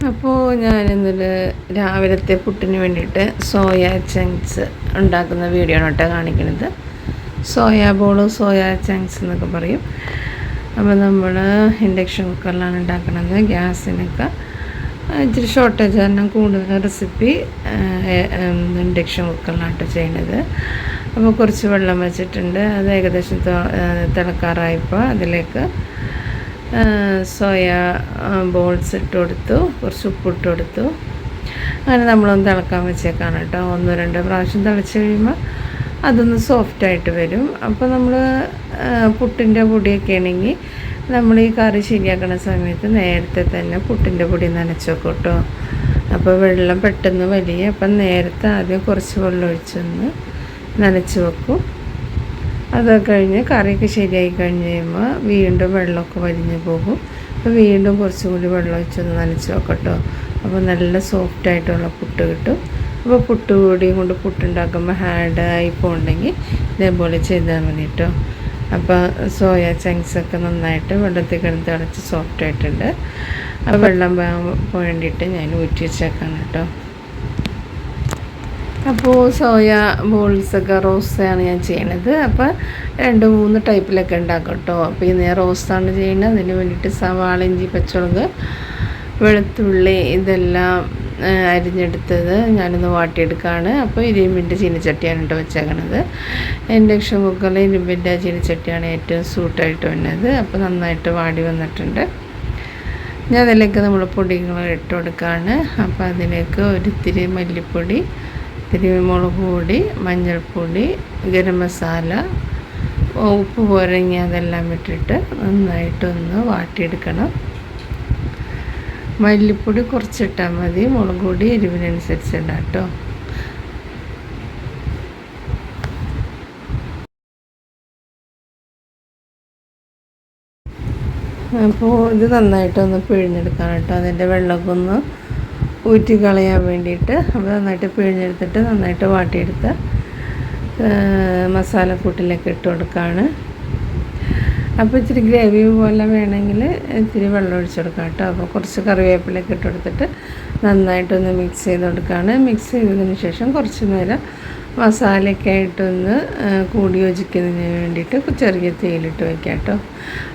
അപ്പോൾ ഞാനിന്നൊരു രാവിലത്തെ പുട്ടിന് വേണ്ടിയിട്ട് സോയ ചങ്ക്സ് ഉണ്ടാക്കുന്ന വീഡിയോ ആണ് കേട്ടോ കാണിക്കുന്നത്. സോയാ ബോള്, സോയ ചങ്ക്സ് എന്നൊക്കെ പറയും. അപ്പോൾ നമ്മൾ ഇൻഡക്ഷൻ കുക്കറിലാണ് ഉണ്ടാക്കുന്നത്. ഗ്യാസിനൊക്കെ ഇച്ചിരി ഷോർട്ടേജ് കാരണം കൂടുതൽ റെസിപ്പി ഇൻഡക്ഷൻ കുക്കറിലാണ് ചെയ്യുന്നത്. അപ്പോൾ കുറച്ച് വെള്ളം വെച്ചിട്ടുണ്ട്. അത് ഏകദേശം തിളക്കാറായപ്പോൾ അതിലേക്ക് സോയ ബോൾസ് ഇട്ട് കൊടുത്തു, കുറച്ച് ഉപ്പിട്ട് കൊടുത്തു. അങ്ങനെ നമ്മളൊന്ന് തിളക്കാൻ വെച്ചേക്കാണ് കേട്ടോ. 1-2 പ്രാവശ്യം തിളച്ച് കഴിയുമ്പോൾ അതൊന്ന് സോഫ്റ്റായിട്ട് വരും. അപ്പോൾ നമ്മൾ പുട്ടിൻ്റെ പൊടിയൊക്കെ ആണെങ്കിൽ നമ്മൾ ഈ കറി ശരിയാക്കുന്ന സമയത്ത് നേരത്തെ തന്നെ പുട്ടിൻ്റെ പൊടി നനച്ച് വെക്കും കേട്ടോ. അപ്പോൾ വെള്ളം പെട്ടെന്ന് വലിയ അപ്പം നേരത്തെ ആദ്യം കുറച്ച് വെള്ളം ഒഴിച്ചൊന്ന് നനച്ച് വെക്കും. അതൊക്കെ കഴിഞ്ഞ് കറിയൊക്കെ ശരിയായി കഴിഞ്ഞ് കഴിയുമ്പോൾ വീണ്ടും വെള്ളമൊക്കെ വലിഞ്ഞ് പോകും. അപ്പോൾ വീണ്ടും കുറച്ചും കൂടി വെള്ളം ഒഴിച്ചൊന്ന് നനച്ച് വെക്കട്ടോ. അപ്പോൾ നല്ല സോഫ്റ്റായിട്ടുള്ള പുട്ട് കിട്ടും. അപ്പോൾ പുട്ട് പൊടിയും കൊണ്ട് പുട്ടുണ്ടാക്കുമ്പോൾ ഹാർഡായി പോകണമെങ്കിൽ ഇതേപോലെ ചെയ്താൽ മതി കേട്ടോ. അപ്പോൾ സോയ ചങ്ക്സൊക്കെ നന്നായിട്ട് വെള്ളത്തിൽ കിടന്ന് തിളച്ച് സോഫ്റ്റായിട്ടുണ്ട്. അപ്പോൾ വെള്ളം വേണ്ടിയിട്ട് ഞാൻ ഊറ്റി വെച്ചേക്കാണ് കേട്ടോ. അപ്പോൾ സോയ ബോൾസൊക്കെ റോസ്റ്റാണ് ഞാൻ ചെയ്യണത്. അപ്പോൾ 2-3 ടൈപ്പിലൊക്കെ ഉണ്ടാക്കും കേട്ടോ. അപ്പോൾ ഇന്ന് റോസ്റ്റാണ് ചെയ്യുന്നത്. അതിന് വേണ്ടിയിട്ട് സവാള, ഇഞ്ചി, പച്ചമുളക്, വെളുത്തുള്ളി ഇതെല്ലാം അരിഞ്ഞെടുത്തത് ഞാനൊന്ന് വാട്ടിയെടുക്കുകയാണ്. അപ്പോൾ 20 മിനിറ്റ് ചീനച്ചട്ടിയാണ് കേട്ടോ വെച്ചേക്കണത്. ഇൻഡക്ഷൻ കുക്കറിൽ ഇരുമ്പിൻ്റെ ചീനച്ചട്ടിയാണ് ഏറ്റവും സൂട്ടായിട്ട് വന്നത്. അപ്പോൾ നന്നായിട്ട് വാടി വന്നിട്ടുണ്ട്. ഞാൻ അതിലേക്ക് നമ്മൾ പൊടികൾ ഇട്ട് കൊടുക്കുകയാണ്. അപ്പോൾ അതിലേക്ക് ഒരിത്തിരി മല്ലിപ്പൊടി, ഇത്തിരി മുളക് പൊടി, മഞ്ഞൾപ്പൊടി, ഗരം മസാല, ഉപ്പ് പോരങ്ങി അതെല്ലാം ഇട്ടിട്ട് നന്നായിട്ടൊന്ന് വാട്ടിയെടുക്കണം. മല്ലിപ്പൊടി കുറച്ചിട്ടാൽ മതി, മുളക് പൊടി എരിവിനനുസരിച്ച് ഇടാം കേട്ടോ. അപ്പോൾ ഇത് നന്നായിട്ടൊന്ന് പിഴിഞ്ഞെടുക്കണം കേട്ടോ. അതിൻ്റെ വെള്ളമൊക്കെ ഒന്ന് ഊറ്റി കളയാൻ വേണ്ടിയിട്ട്. അപ്പോൾ നന്നായിട്ട് പിഴിഞ്ഞെടുത്തിട്ട് നന്നായിട്ട് വാട്ടിയെടുത്ത് മസാലക്കൂട്ടിലേക്ക് ഇട്ട് കൊടുക്കുകയാണ്. അപ്പോൾ ഇച്ചിരി ഗ്രേവി പോലെ വേണമെങ്കിൽ ഇച്ചിരി വെള്ളം ഒഴിച്ച് കൊടുക്കാം കേട്ടോ. അപ്പോൾ കുറച്ച് കറിവേപ്പിലൊക്കെ ഇട്ട് കൊടുത്തിട്ട് നന്നായിട്ടൊന്ന് മിക്സ് ചെയ്ത് കൊടുക്കുകയാണ്. മിക്സ് ചെയ്തതിന് ശേഷം കുറച്ച് നേരം മസാലയൊക്കെ ആയിട്ടൊന്ന് കൂടി യോജിക്കുന്നതിന് വേണ്ടിയിട്ട് ചെറിയ തേയിലിട്ട് വയ്ക്കാം കേട്ടോ.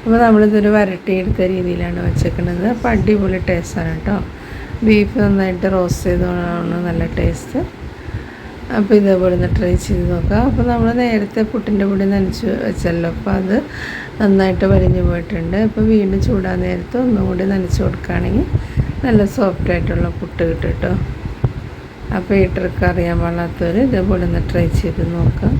അപ്പോൾ നമ്മളിതൊരു വരട്ടിയെടുത്ത രീതിയിലാണ് വെച്ചേക്കുന്നത്. അപ്പോൾ അടിപൊളി ടേസ്റ്റാണ് കേട്ടോ. ബീഫ് നന്നായിട്ട് റോസ്റ്റ് ചെയ്തോളാണ് നല്ല ടേസ്റ്റ്. അപ്പോൾ ഇതേപോലെ ഒന്ന് ട്രൈ ചെയ്ത് നോക്കാം. അപ്പോൾ നമ്മൾ നേരത്തെ പുട്ടിൻ്റെ പൊടി നനച്ച് വെച്ചല്ലോ. അപ്പോൾ അത് നന്നായിട്ട് വലിഞ്ഞു പോയിട്ടുണ്ട്. അപ്പോൾ വീണ്ടും ചൂടാൻ നേരത്ത് ഒന്നും കൂടി നനച്ച് കൊടുക്കുകയാണെങ്കിൽ നല്ല സോഫ്റ്റായിട്ടുള്ള പുട്ട് കിട്ടും കേട്ടോ. അപ്പോൾ ഈ ട്രിക്ക് അറിയാൻ പാടാത്തവർ ഇതേപോലെ ഒന്ന് ട്രൈ ചെയ്ത് നോക്കാം.